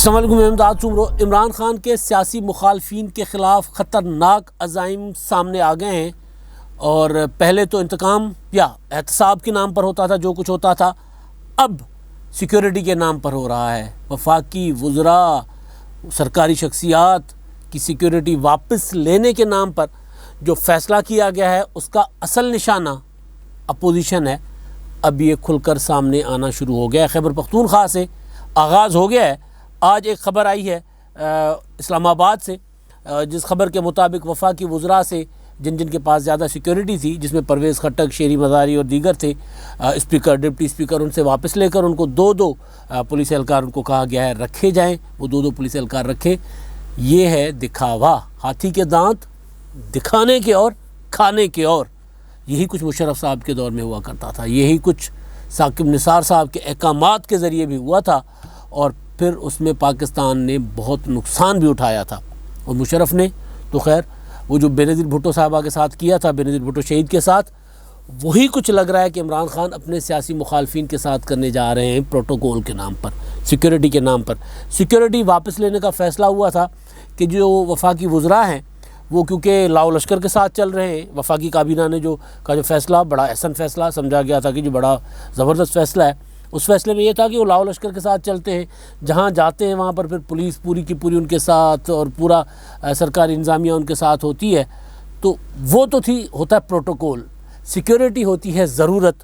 السلام علیکم، میں امداد سمرو۔ عمران خان کے سیاسی مخالفین کے خلاف خطرناک عزائم سامنے آ گئے ہیں، اور پہلے تو انتقام یا احتساب کے نام پر ہوتا تھا جو کچھ ہوتا تھا، اب سیکیورٹی کے نام پر ہو رہا ہے۔ وفاقی وزراء، سرکاری شخصیات کی سیکیورٹی واپس لینے کے نام پر جو فیصلہ کیا گیا ہے اس کا اصل نشانہ اپوزیشن ہے۔ اب یہ کھل کر سامنے آنا شروع ہو گیا ہے۔ خیبر پختونخوا سے آغاز ہو گیا ہے۔ آج ایک خبر آئی ہے اسلام آباد سے، جس خبر کے مطابق وفاقی وزراء سے جن کے پاس زیادہ سیکیورٹی تھی، جس میں پرویز خٹک، شیری مزاری اور دیگر تھے، اسپیکر، ڈپٹی اسپیکر، ان سے واپس لے کر ان کو دو پولیس اہلکار ان کو کہا گیا ہے رکھے جائیں، وہ دو پولیس اہلکار رکھے۔ یہ ہے دکھاوا، ہاتھی کے دانت دکھانے کے اور کھانے کے اور۔ یہی کچھ مشرف صاحب کے دور میں ہوا کرتا تھا، یہی کچھ ثاقب نثار صاحب کے احکامات کے ذریعے بھی ہوا تھا، اور پھر اس میں پاکستان نے بہت نقصان بھی اٹھایا تھا۔ اور مشرف نے تو خیر وہ جو بینظیر بھٹو صاحبہ کے ساتھ کیا تھا، بینظیر بھٹو شہید کے ساتھ، وہی کچھ لگ رہا ہے کہ عمران خان اپنے سیاسی مخالفین کے ساتھ کرنے جا رہے ہیں، پروٹوکول کے نام پر، سیکیورٹی کے نام پر۔ سیکیورٹی واپس لینے کا فیصلہ ہوا تھا کہ جو وفاقی وزراء ہیں وہ کیونکہ لاؤ لشکر کے ساتھ چل رہے ہیں، وفاقی کابینہ نے جو فیصلہ بڑا احسن فیصلہ سمجھا گیا تھا کہ جو بڑا زبردست فیصلہ ہے، اس فیصلے میں یہ تھا کہ وہ لاؤ لشکر کے ساتھ چلتے ہیں، جہاں جاتے ہیں وہاں پر پھر پولیس پوری کی پوری ان کے ساتھ اور پورا سرکاری انتظامیہ ان کے ساتھ ہوتی ہے۔ تو وہ تو ہوتا ہے پروٹوکول، سیکیورٹی ہوتی ہے ضرورت۔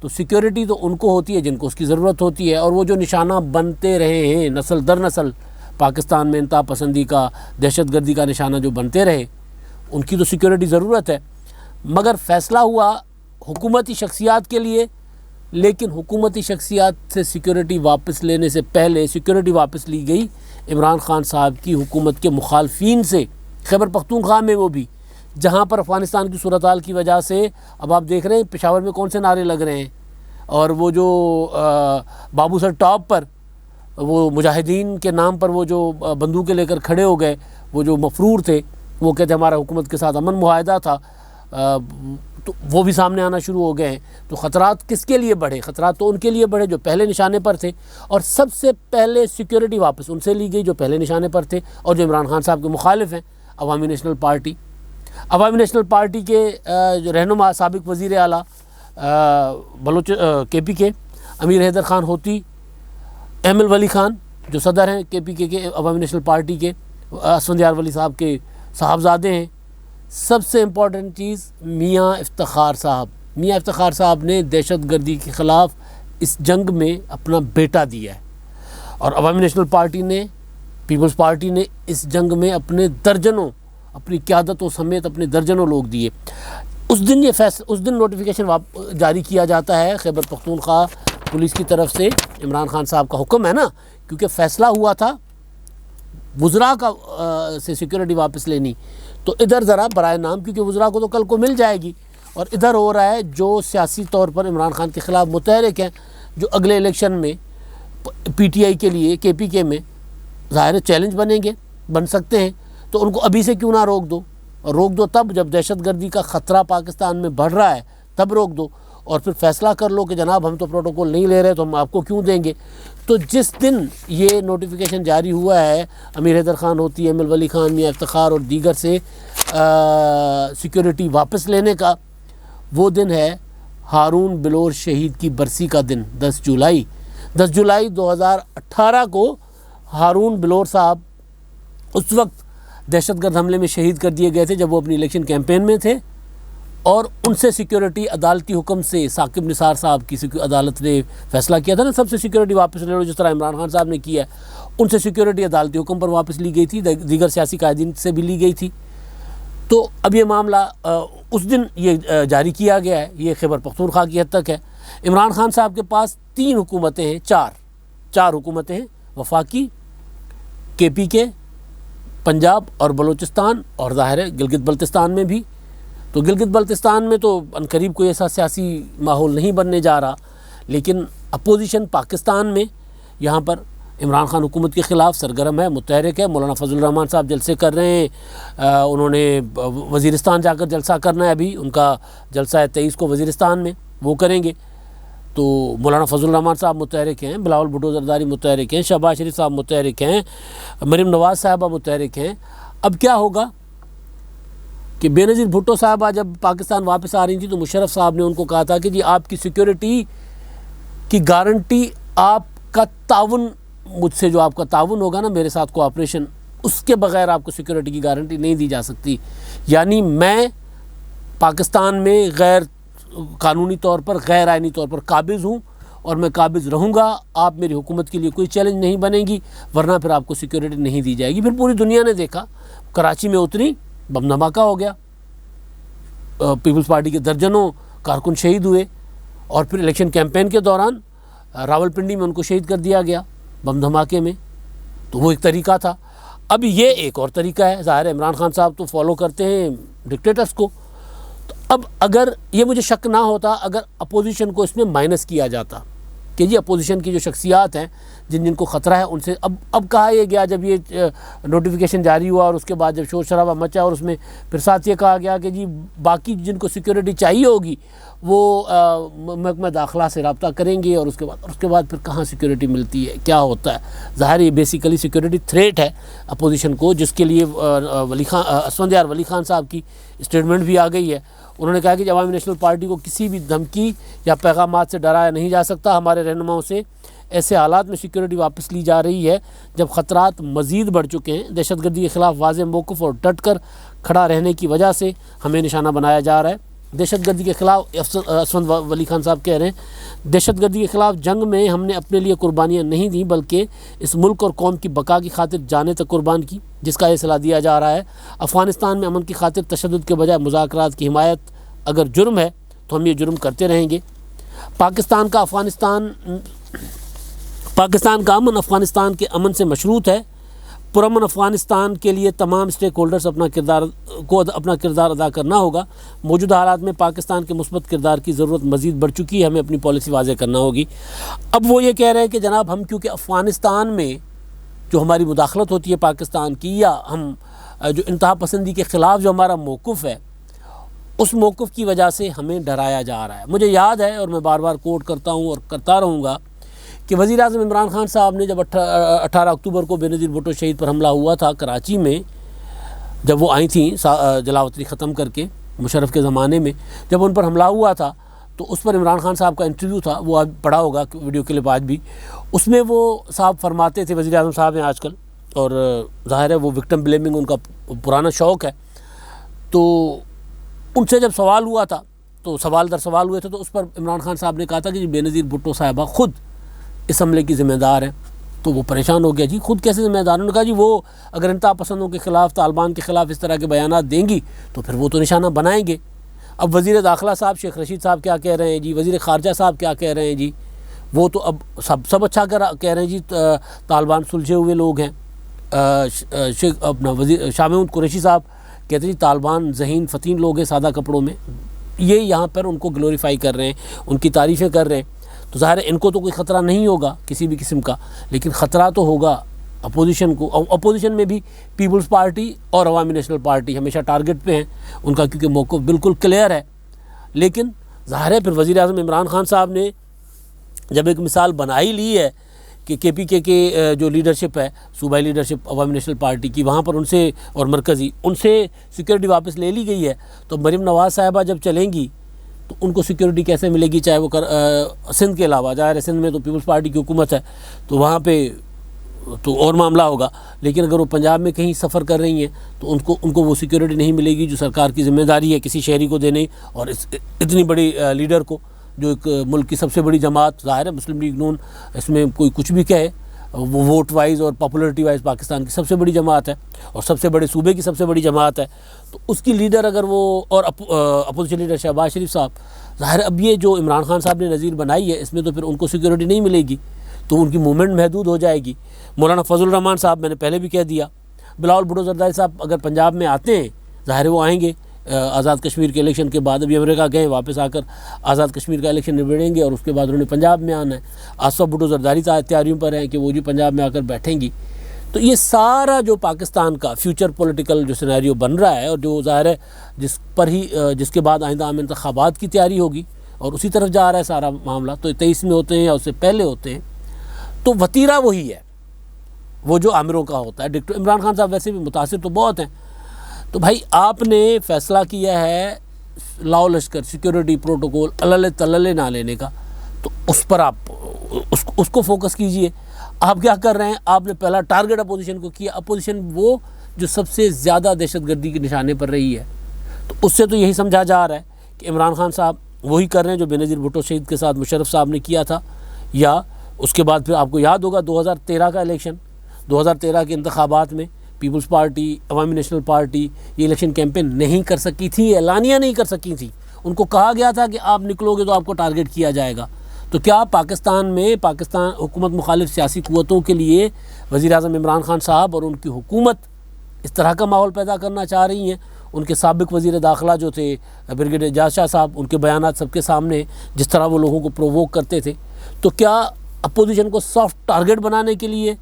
تو سیکیورٹی تو ان کو ہوتی ہے جن کو اس کی ضرورت ہوتی ہے، اور وہ جو نشانہ بنتے رہے ہیں نسل در نسل پاکستان میں انتہا پسندی کا، دہشت گردی کا نشانہ جو بنتے رہے، ان کی تو سیکیورٹی ضرورت ہے۔ مگر فیصلہ ہوا حکومتی شخصیات کے لیے، لیکن حکومتی شخصیات سے سیکیورٹی واپس لینے سے پہلے سیکیورٹی واپس لی گئی عمران خان صاحب کی حکومت کے مخالفین سے، خیبر پختونخوا میں وہ بھی، جہاں پر افغانستان کی صورتحال کی وجہ سے اب آپ دیکھ رہے ہیں پشاور میں کون سے نعرے لگ رہے ہیں، اور وہ جو بابو سر ٹاپ پر وہ مجاہدین کے نام پر وہ جو بندوقیں لے کر کھڑے ہو گئے، وہ جو مفرور تھے، وہ کہتے ہمارا حکومت کے ساتھ امن معاہدہ تھا، تو وہ بھی سامنے آنا شروع ہو گئے ہیں۔ تو خطرات کس کے لیے بڑھے؟ خطرات تو ان کے لیے بڑھے جو پہلے نشانے پر تھے، اور سب سے پہلے سیکیورٹی واپس ان سے لی گئی جو پہلے نشانے پر تھے اور جو عمران خان صاحب کے مخالف ہیں، عوامی نیشنل پارٹی۔ عوامی نیشنل پارٹی کے جو رہنما سابق وزیر اعلیٰ کے پی کے امیر حیدر خان ہوتی، احمد ولی خان جو صدر ہیں کے پی کے عوامی نیشنل پارٹی کے، اسفندیار ولی صاحب کے صاحبزادے ہیں۔ سب سے امپورٹنٹ چیز میاں افتخار صاحب، میاں افتخار صاحب نے دہشت گردی کے خلاف اس جنگ میں اپنا بیٹا دیا ہے، اور عوامی نیشنل پارٹی نے، پیپلز پارٹی نے اس جنگ میں اپنے درجنوں، اپنی قیادتوں سمیت اپنے درجنوں لوگ دیے۔ اس دن نوٹیفیکیشن جاری کیا جاتا ہے خیبر پختونخوا پولیس کی طرف سے، عمران خان صاحب کا حکم ہے نا، کیونکہ فیصلہ ہوا تھا وزراء کا سے سیکیورٹی واپس لینی، تو ادھر ذرا برائے نام، کیونکہ وزراء کو تو کل کو مل جائے گی، اور ادھر ہو رہا ہے جو سیاسی طور پر عمران خان کے خلاف متحرک ہیں، جو اگلے الیکشن میں پی ٹی آئی کے لیے کے پی کے میں ظاہر چیلنج بن سکتے ہیں، تو ان کو ابھی سے کیوں نہ روک دو تب جب دہشت گردی کا خطرہ پاکستان میں بڑھ رہا ہے، تب روک دو، اور پھر فیصلہ کر لو کہ جناب ہم تو پروٹوکول نہیں لے رہے تو ہم آپ کو کیوں دیں گے۔ تو جس دن یہ نوٹیفیکیشن جاری ہوا ہے امیر حیدر خان ہوتی، احمد ولی خان، میاں افتخار اور دیگر سے سیکیورٹی واپس لینے کا، وہ دن ہے ہارون بلور شہید کی برسی کا دن، 10 جولائی 2018 کو ہارون بلور صاحب اس وقت دہشت گرد حملے میں شہید کر دیے گئے تھے جب وہ اپنی الیکشن کیمپین میں تھے، اور ان سے سیکیورٹی عدالتی حکم سے ثاقب نثار صاحب کی عدالت نے فیصلہ کیا تھا نا، سب سے سیکیورٹی واپس لے لو، جس طرح عمران خان صاحب نے کیا ہے، ان سے سیکیورٹی عدالتی حکم پر واپس لی گئی تھی، دیگر سیاسی قائدین سے بھی لی گئی تھی۔ تو اب یہ معاملہ اس دن یہ جاری کیا گیا ہے، یہ خیبر پختونخوا کی حد تک ہے۔ عمران خان صاحب کے پاس 3 حکومتیں ہیں، چار حکومتیں ہیں، وفاقی، کے پی کے، پنجاب اور بلوچستان، اور ظاہر ہے گلگت بلتستان میں بھی۔ تو گلگت بلتستان میں تو عنقریب کوئی ایسا سیاسی ماحول نہیں بننے جا رہا، لیکن اپوزیشن پاکستان میں یہاں پر عمران خان حکومت کے خلاف سرگرم ہے، متحرک ہے۔ مولانا فضل الرحمان صاحب جلسے کر رہے ہیں، انہوں نے وزیرستان جا کر جلسہ کرنا ہے، ابھی ان کا جلسہ ہے 23 کو وزیرستان میں، وہ کریں گے۔ تو مولانا فضل الرحمان صاحب متحرک ہیں، بلاول بھٹو زرداری متحرک ہیں، شہباز شریف صاحب متحرک ہیں، مریم نواز صاحبہ متحرک ہیں۔ اب کیا ہوگا کہ بے نظیر بھٹو صاحبہ جب پاکستان واپس آ رہی تھی تو مشرف صاحب نے ان کو کہا تھا کہ جی آپ کی سیکیورٹی کی گارنٹی، آپ کا تعاون، مجھ سے جو آپ کا تعاون ہوگا نا میرے ساتھ کوآپریشن، اس کے بغیر آپ کو سیکیورٹی کی گارنٹی نہیں دی جا سکتی۔ یعنی میں پاکستان میں غیر قانونی طور پر، غیر آئینی طور پر قابض ہوں اور میں قابض رہوں گا، آپ میری حکومت کے لیے کوئی چیلنج نہیں بنے گی، ورنہ پھر آپ کو سیکیورٹی نہیں دی جائے گی۔ پھر پوری دنیا نے دیکھا، کراچی میں اتری، بم دھماکہ ہو گیا، پیپلز پارٹی کے درجنوں کارکن شہید ہوئے، اور پھر الیکشن کیمپین کے دوران راولپنڈی میں ان کو شہید کر دیا گیا بم دھماکے میں۔ تو وہ ایک طریقہ تھا۔ اب یہ ایک اور طریقہ ہے، ظاہر ہے عمران خان صاحب تو فالو کرتے ہیں ڈکٹیٹرز کو۔ تو اب اگر یہ مجھے شک نہ ہوتا اگر اپوزیشن کو اس میں مائنس کیا جاتا کہ جی اپوزیشن کی جو شخصیات ہیں جن کو خطرہ ہے ان سے، اب کہا یہ گیا جب یہ نوٹیفیکیشن جاری ہوا اور اس کے بعد جب شور شرابہ مچا، اور اس میں پھر ساتھ یہ کہا گیا کہ جی باقی جن کو سیکیورٹی چاہیے ہوگی وہ محکمہ داخلہ سے رابطہ کریں گے، اور اس کے بعد پھر کہاں سیکیورٹی ملتی ہے، کیا ہوتا ہے۔ ظاہر یہ بیسیکلی سیکیورٹی تھریٹ ہے اپوزیشن کو، جس کے لیے اسفندیار ولی خان صاحب کی اسٹیٹمنٹ بھی آ گئی ہے۔ انہوں نے کہا کہ عوامی نیشنل پارٹی کو کسی بھی دھمکی یا پیغامات سے ڈرایا نہیں جا سکتا۔ ہمارے رہنماؤں سے ایسے حالات میں سیکیورٹی واپس لی جا رہی ہے جب خطرات مزید بڑھ چکے ہیں۔ دہشت گردی کے خلاف واضح موقف اور ڈٹ کر کھڑا رہنے کی وجہ سے ہمیں نشانہ بنایا جا رہا ہے۔ دہشت گردی کے خلاف اسفند ولی خان صاحب کہہ رہے ہیں، دہشت گردی کے خلاف جنگ میں ہم نے اپنے لیے قربانیاں نہیں دیں بلکہ اس ملک اور قوم کی بقا کی خاطر جانیں تک قربان کی، جس کا یہ صلاح دیا جا رہا ہے۔ افغانستان میں امن کی خاطر تشدد کے بجائے مذاکرات کی حمایت اگر جرم ہے تو ہم یہ جرم کرتے رہیں گے۔ پاکستان کا امن افغانستان کے امن سے مشروط ہے۔ پرامن افغانستان کے لیے تمام اسٹیک ہولڈرز اپنا کردار ادا کرنا ہوگا۔ موجودہ حالات میں پاکستان کے مثبت کردار کی ضرورت مزید بڑھ چکی ہے، ہمیں اپنی پالیسی واضح کرنا ہوگی۔ اب وہ یہ کہہ رہے ہیں کہ جناب ہم کیونکہ افغانستان میں جو ہماری مداخلت ہوتی ہے پاکستان کی، یا ہم جو انتہا پسندی کے خلاف جو ہمارا موقف ہے، اس موقف کی وجہ سے ہمیں ڈرایا جا رہا ہے۔ مجھے یاد ہے، اور میں بار بار کوٹ کرتا ہوں اور کرتا رہوں گا، کہ وزیر اعظم عمران خان صاحب نے جب 18 اکتوبر کو بے نظیر بھٹو شہید پر حملہ ہوا تھا کراچی میں، جب وہ آئی تھیں جلاوطنی ختم کر کے مشرف کے زمانے میں، جب ان پر حملہ ہوا تھا تو اس پر عمران خان صاحب کا انٹرویو تھا، وہ آج پڑھا ہوگا ویڈیو کلپ آج بھی۔ اس میں وہ صاحب فرماتے تھے، وزیر اعظم صاحب ہیں آج کل، اور ظاہر ہے وہ وکٹم بلیمنگ ان کا پرانا شوق ہے، تو ان سے جب سوال ہوا تھا تو سوال در سوال ہوئے تھے، تو اس پر عمران خان صاحب نے کہا تھا کہ جی بے نظیر بھٹو صاحبہ خود اس حملے کی ذمہ دار ہے۔ تو وہ پریشان ہو گیا، جی خود کیسے ذمہ دار؟ انہوں نے کہا جی وہ اگر انتہا پسندوں کے خلاف، طالبان کے خلاف اس طرح کے بیانات دیں گی تو پھر وہ تو نشانہ بنائیں گے۔ اب وزیر داخلہ صاحب شیخ رشید صاحب کیا کہہ رہے ہیں جی، وزیر خارجہ صاحب کیا کہہ رہے ہیں جی، وہ تو اب سب اچھا کہہ رہے ہیں جی، طالبان سلجھے ہوئے لوگ ہیں۔ اپنا وزیر شاہ محمود قریشی صاحب کہتے ہیں جی طالبان ذہین فتین لوگ ہیں سادہ کپڑوں میں۔ یہ یہاں پر ان کو گلوریفائی کر رہے ہیں، ان کی تعریفیں کر رہے ہیں۔ تو ظاہر ہے ان کو تو کوئی خطرہ نہیں ہوگا کسی بھی قسم کا، لیکن خطرہ تو ہوگا اپوزیشن کو۔ اپوزیشن میں بھی پیپلز پارٹی اور عوامی نیشنل پارٹی ہمیشہ ٹارگٹ پہ ہیں ان کا، کیونکہ موقف بالکل کلیئر ہے۔ لیکن ظاہر ہے پھر وزیر اعظم عمران خان صاحب نے جب ایک مثال بنا ہی لی ہے کہ کے پی کے جو لیڈرشپ ہے، صوبائی لیڈرشپ عوامی نیشنل پارٹی کی، وہاں پر ان سے اور مرکزی ان سے سیکیورٹی واپس لے لی گئی ہے، تو مریم نواز صاحبہ جب چلیں گی تو ان کو سیکیورٹی کیسے ملے گی؟ چاہے وہ سندھ کے علاوہ، ظاہر ہے سندھ میں تو پیپلز پارٹی کی حکومت ہے تو وہاں پہ تو اور معاملہ ہوگا، لیکن اگر وہ پنجاب میں کہیں سفر کر رہی ہیں تو ان کو وہ سیکیورٹی نہیں ملے گی جو سرکار کی ذمہ داری ہے کسی شہری کو دینے، اور اتنی بڑی لیڈر کو، جو ایک ملک کی سب سے بڑی جماعت، ظاہر ہے مسلم لیگ نون، اس میں کوئی کچھ بھی کہے، وہ ووٹ وائز اور پاپولرٹی وائز پاکستان کی سب سے بڑی جماعت ہے اور سب سے بڑے صوبے کی سب سے بڑی جماعت ہے، تو اس کی لیڈر اگر وہ، اور اپوزیشن لیڈر شہباز شریف صاحب، ظاہر اب یہ جو عمران خان صاحب نے نظیر بنائی ہے اس میں تو پھر ان کو سیکیورٹی نہیں ملے گی، تو ان کی موومنٹ محدود ہو جائے گی۔ مولانا فضل الرحمان صاحب، میں نے پہلے بھی کہہ دیا، بلاول بھٹو زرداری صاحب اگر پنجاب میں آتے ہیں، ظاہر وہ آئیں گے آزاد کشمیر کے الیکشن کے بعد، ابھی امریکہ گئے، واپس آ کر آزاد کشمیر کا الیکشن نبیڑیں گے اور اس کے بعد انہوں نے پنجاب میں آنا ہے۔ آصف بھٹو زرداری تیاریوں پر ہیں کہ وہ جو پنجاب میں آ کر بیٹھیں گی۔ تو یہ سارا جو پاکستان کا فیوچر پولیٹیکل جو سینیریو بن رہا ہے، اور جو ظاہر ہے جس کے بعد آئندہ عام انتخابات کی تیاری ہوگی، اور اسی طرف جا رہا ہے سارا معاملہ، تو 23 میں ہوتے ہیں یا اس سے پہلے ہوتے ہیں، تو وتیرہ وہی ہے، وہ جو عامروں کا ہوتا ہے۔ ڈکٹر عمران خان صاحب ویسے بھی متاثر تو بہت ہیں، تو بھائی آپ نے فیصلہ کیا ہے لاؤ لشکر سیکیورٹی پروٹوکول اللہ تللے نہ لینے کا، تو اس پر آپ اس کو فوکس کیجئے۔ آپ کیا کر رہے ہیں؟ آپ نے پہلا ٹارگٹ اپوزیشن کو کیا، اپوزیشن وہ جو سب سے زیادہ دہشت گردی کے نشانے پر رہی ہے، تو اس سے تو یہی سمجھا جا رہا ہے کہ عمران خان صاحب وہی کر رہے ہیں جو بینظیر بھٹو شہید کے ساتھ مشرف صاحب نے کیا تھا، یا اس کے بعد پھر آپ کو یاد ہوگا 2013 کا الیکشن، 2013 کے انتخابات میں پیپلز پارٹی، عوامی نیشنل پارٹی یہ الیکشن کیمپین نہیں کر سکی تھی، اعلانیہ نہیں کر سکی تھی، ان کو کہا گیا تھا کہ آپ نکلو گے تو آپ کو ٹارگٹ کیا جائے گا۔ تو کیا پاکستان میں پاکستان حکومت مخالف سیاسی قوتوں کے لیے وزیر اعظم عمران خان صاحب اور ان کی حکومت اس طرح کا ماحول پیدا کرنا چاہ رہی ہیں؟ ان کے سابق وزیر داخلہ جو تھے بریگیڈیئر اعجاز شاہ صاحب، ان کے بیانات سب کے سامنے، جس طرح وہ لوگوں کو پرووک کرتے تھے، تو کیا اپوزیشن کو سافٹ ٹارگٹ بنانے کے لیے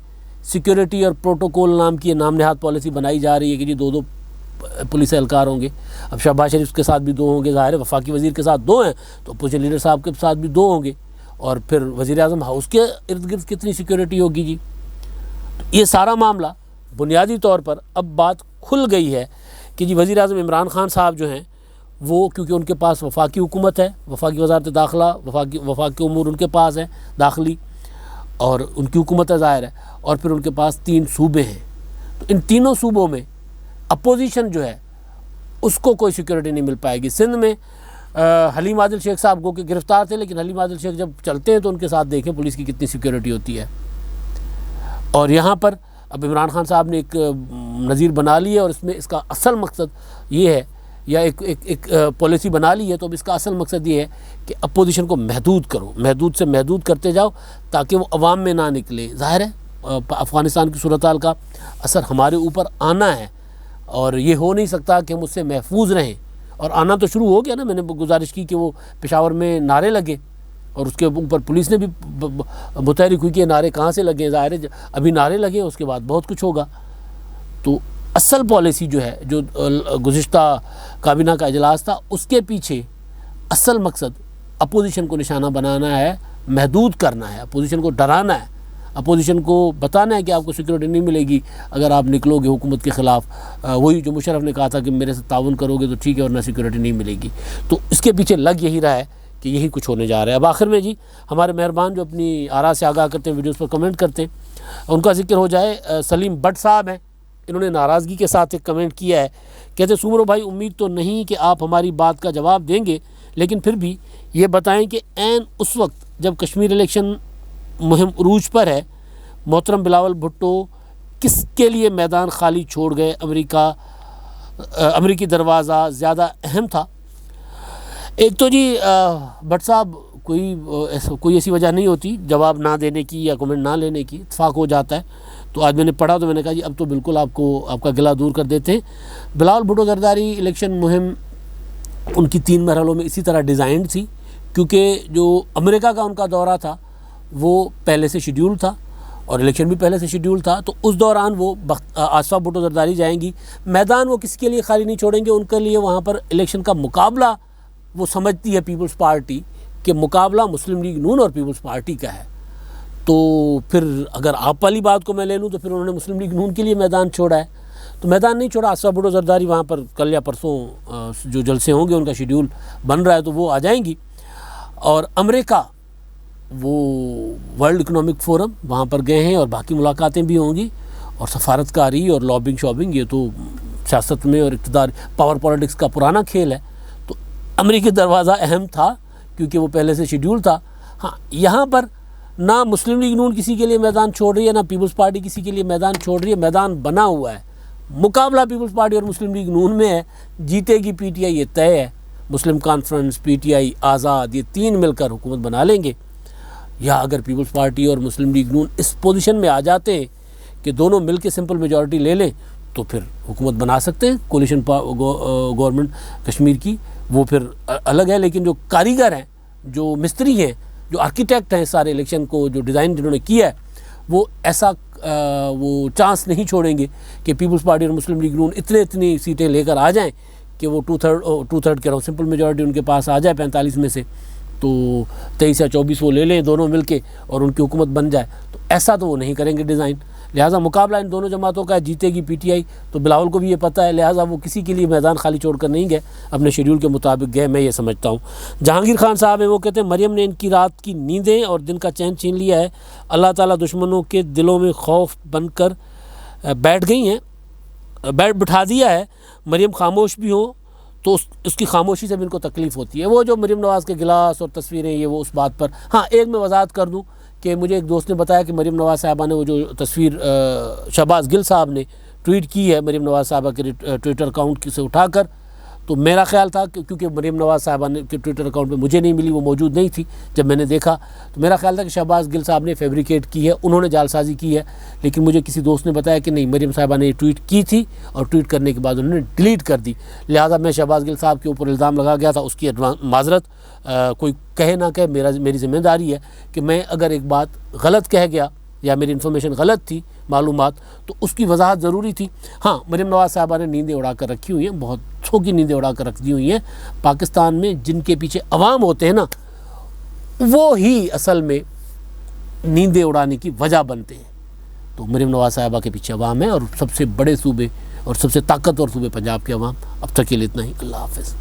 سیکیورٹی اور پروٹوکول نام کی نام نہاد پالیسی بنائی جا رہی ہے کہ جی 2 پولیس اہلکار ہوں گے؟ اب شہباز شریف کے ساتھ بھی 2 ہوں گے، ظاہر ہے وفاقی وزیر کے ساتھ 2 ہیں، تو اپوزیشن لیڈر صاحب کے ساتھ بھی 2 ہوں گے، اور پھر وزیر اعظم ہاؤس کے ارد گرد کتنی سیکیورٹی ہوگی جی؟ یہ سارا معاملہ بنیادی طور پر اب بات کھل گئی ہے کہ جی وزیر اعظم عمران خان صاحب جو ہیں وہ، کیونکہ ان کے پاس وفاقی حکومت ہے، وفاقی وزارت داخلہ، وفاقی امور ان کے پاس ہے داخلی، اور ان کی حکومت ہے ظاہر ہے، اور پھر ان کے پاس 3 صوبے ہیں، تو ان تینوں صوبوں میں اپوزیشن جو ہے اس کو کوئی سیکیورٹی نہیں مل پائے گی۔ سندھ میں حلیم عادل شیخ صاحب کو کہ گرفتار تھے، لیکن حلیم عادل شیخ جب چلتے ہیں تو ان کے ساتھ دیکھیں پولیس کی کتنی سیکیورٹی ہوتی ہے، اور یہاں پر اب عمران خان صاحب نے ایک نظیر بنا لی ہے، اور اس میں اس کا اصل مقصد یہ ہے، یا ایک پالیسی بنا لی ہے، تو اب اس کا اصل مقصد یہ ہے کہ اپوزیشن کو محدود کرو، محدود سے محدود کرتے جاؤ تاکہ وہ عوام میں نہ نکلے۔ ظاہر ہے افغانستان کی صورتحال کا اثر ہمارے اوپر آنا ہے، اور یہ ہو نہیں سکتا کہ ہم اس سے محفوظ رہیں، اور آنا تو شروع ہو گیا نا۔ میں نے گزارش کی کہ وہ پشاور میں نعرے لگے، اور اس کے اوپر پولیس نے بھی متحرک ہوئی کہ یہ نعرے کہاں سے لگے، ظاہر ہے ابھی نعرے لگے، اس کے بعد بہت کچھ ہوگا۔ تو اصل پالیسی جو ہے، جو گزشتہ کابینہ کا اجلاس تھا، اس کے پیچھے اصل مقصد اپوزیشن کو نشانہ بنانا ہے، محدود کرنا ہے، اپوزیشن کو ڈرانا ہے، اپوزیشن کو بتانا ہے کہ آپ کو سیکیورٹی نہیں ملے گی اگر آپ نکلو گے حکومت کے خلاف۔ وہی جو مشرف نے کہا تھا کہ میرے سے تعاون کرو گے تو ٹھیک ہے، ورنہ سیکیورٹی نہیں ملے گی۔ تو اس کے پیچھے لگ یہی رہا ہے کہ یہی کچھ ہونے جا رہا ہے۔ اب آخر میں جی ہمارے مہربان جو اپنی آراء سے آگاہ کرتے ہیں، ویڈیوز پر کمنٹ کرتے ہیں، ان کا ذکر ہو جائے۔ سلیم بٹ صاحب ہیں، انہوں نے ناراضگی کے ساتھ ایک کمنٹ کیا ہے، کہتے ہیں سومرو بھائی امید تو نہیں کہ آپ ہماری بات کا جواب دیں گے، لیکن پھر بھی یہ بتائیں کہ عین اس وقت جب کشمیر الیکشن مہم عروج پر ہے، محترم بلاول بھٹو کس کے لیے میدان خالی چھوڑ گئے؟ امریکی دروازہ زیادہ اہم تھا؟ ایک تو جی بٹ صاحب کوئی ایسی وجہ نہیں ہوتی جواب نہ دینے کی یا کمنٹ نہ لینے کی، اتفاق ہو جاتا ہے۔ تو آج میں نے پڑھا تو میں نے کہا جی اب تو بالکل آپ کا گلہ دور کر دیتے ہیں۔ بلاول بھٹو زرداری الیکشن مہم ان کی 3 مرحلوں میں اسی طرح ڈیزائنڈ تھی، کیونکہ جو امریکہ کا ان کا دورہ تھا وہ پہلے سے شیڈیول تھا، اور الیکشن بھی پہلے سے شیڈیول تھا، تو اس دوران وہ آصفہ بھٹو زرداری جائیں گی، میدان وہ کسی کے لیے خالی نہیں چھوڑیں گے، ان کے لیے وہاں پر الیکشن کا مقابلہ وہ سمجھتی ہے پیپلز پارٹی کہ مقابلہ مسلم لیگ نون اور پیپلز پارٹی کا ہے۔ تو پھر اگر آپ والی بات کو میں لے لوں تو پھر انہوں نے مسلم لیگ نون کے لیے میدان چھوڑا ہے، تو میدان نہیں چھوڑا۔ آصفہ بھٹو زرداری وہاں پر کل یا پرسوں جو جلسے ہوں گے ان کا شیڈیول بن رہا ہے تو وہ آ جائیں گی، اور امریکہ وہ ورلڈ اکنامک فورم وہاں پر گئے ہیں، اور باقی ملاقاتیں بھی ہوں گی، اور سفارتکاری اور لابنگ شابنگ یہ تو سیاست میں اور اقتدار پاور پالیٹکس کا پرانا کھیل ہے۔ تو امریکی دروازہ اہم تھا کیونکہ وہ پہلے سے شیڈیول تھا۔ ہاں یہاں پر نہ مسلم لیگ نون کسی کے لیے میدان چھوڑ رہی ہے، نہ پیپلز پارٹی کسی کے لیے میدان چھوڑ رہی ہے، میدان بنا ہوا ہے، مقابلہ پیپلز پارٹی اور مسلم لیگ نون میں ہے، جیتے گی پی ٹی آئی یہ طے ہے، مسلم کانفرنس، پی ٹی آئی، آزاد، یہ 3 مل کر حکومت بنا لیں گے۔ یا اگر پیپلز پارٹی اور مسلم لیگ نون اس پوزیشن میں آ جاتے ہیں کہ دونوں مل کے سمپل میجورٹی لے لیں تو پھر حکومت بنا سکتے ہیں کولیشن گورنمنٹ کشمیر کی، وہ پھر الگ ہے۔ لیکن جو کاریگر ہیں، جو مستری ہیں، جو آرکیٹیکٹ ہیں سارے الیکشن کو جو ڈیزائن جنہوں نے کیا ہے، وہ ایسا وہ چانس نہیں چھوڑیں گے کہ پیپلز پارٹی اور مسلم لیگ نون اتنی سیٹیں لے کر آ جائیں کہ وہ 2/3 کہہ رہا ہوں سمپل میجورٹی ان کے پاس آ جائے 45 میں سے، تو 23 یا 24 وہ لے لیں دونوں مل کے اور ان کی حکومت بن جائے، تو ایسا تو وہ نہیں کریں گے ڈیزائن۔ لہٰذا مقابلہ ان دونوں جماعتوں کا ہے، جیتے گی پی ٹی آئی، تو بلاول کو بھی یہ پتہ ہے، لہٰذا وہ کسی کے لیے میدان خالی چھوڑ کر نہیں گئے، اپنے شیڈیول کے مطابق گئے، میں یہ سمجھتا ہوں۔ جہانگیر خان صاحب ہیں، وہ کہتے ہیں مریم نے ان کی رات کی نیندیں اور دن کا چین چھین لیا ہے، اللہ تعالیٰ دشمنوں کے دلوں میں خوف بن کر بیٹھ گئی ہیں، بٹھا دیا ہے۔ مریم خاموش بھی ہوں تو اس کی خاموشی سے بھی ان کو تکلیف ہوتی ہے۔ وہ جو مریم نواز کے گلاس اور تصویریں، یہ وہ اس بات پر، ہاں ایک میں وضاحت کر دوں کہ مجھے ایک دوست نے بتایا کہ مریم نواز صاحبہ نے وہ جو تصویر شہباز گل صاحب نے ٹویٹ کی ہے مریم نواز صاحبہ کے ٹویٹر اکاؤنٹ سے اٹھا کر، تو میرا خیال تھا کہ کیونکہ مریم نواز صاحبہ نے کے ٹویٹر اکاؤنٹ پہ مجھے نہیں ملی، وہ موجود نہیں تھی جب میں نے دیکھا، تو میرا خیال تھا کہ شہباز گل صاحب نے فیبریکیٹ کی ہے، انہوں نے جعل سازی کی ہے، لیکن مجھے کسی دوست نے بتایا کہ نہیں، مریم صاحبہ نے یہ ٹویٹ کی تھی اور ٹویٹ کرنے کے بعد انہوں نے ڈیلیٹ کر دی۔ لہٰذا میں شہباز گل صاحب کے اوپر الزام لگا گیا تھا، اس کی معذرت، کوئی کہے نہ کہے میری ذمہ داری ہے کہ میں اگر ایک بات غلط کہہ گیا یا میری انفارمیشن غلط تھی، معلومات، تو اس کی وضاحت ضروری تھی۔ ہاں مریم نواز صاحبہ نے نیندیں اڑا کر رکھی ہوئی ہیں، بہت سو کی نیندیں اڑا کر رکھ دی ہوئی ہیں۔ پاکستان میں جن کے پیچھے عوام ہوتے ہیں نا، وہ ہی اصل میں نیندیں اڑانے کی وجہ بنتے ہیں۔ تو مریم نواز صاحبہ کے پیچھے عوام ہے، اور سب سے بڑے صوبے اور سب سے طاقتور صوبے پنجاب کے عوام۔ اب تک کے لیے اتنا ہی، اللہ حافظ۔